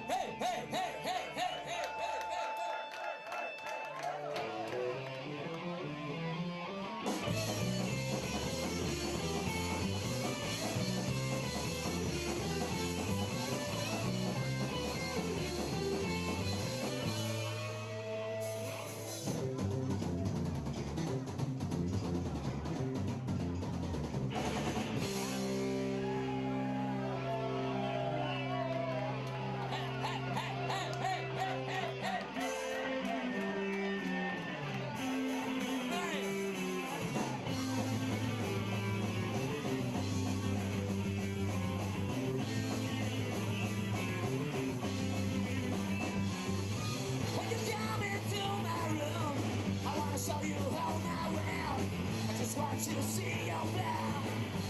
hey, hey, hey, hey, hey, hey, hey. Show you how I will. I just want you to see your flow.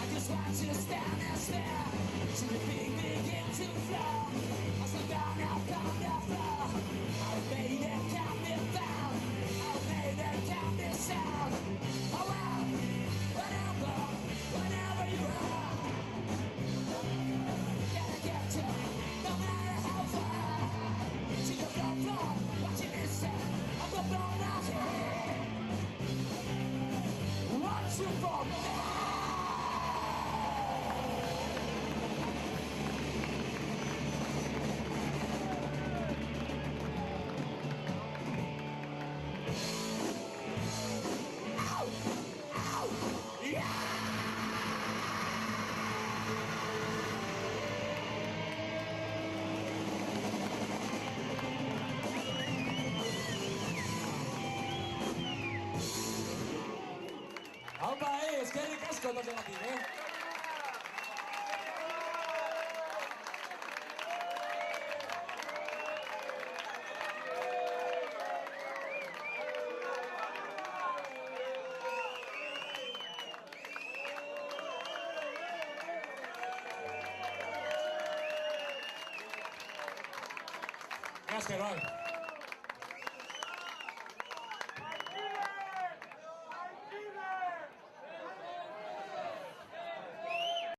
I just want you to stand and stare. See the beat begin to flow. I slow down, now come the flow. I'll made it, count me down. I'll made it, count me sound. Oh well, whenever you are. Gotta get to, no matter how far. See the floor, watching me set. I'm the blown out here. What you for now? Ow! Ow! Yeah! Es que el casco no se lo tiene. Gracias, Roy.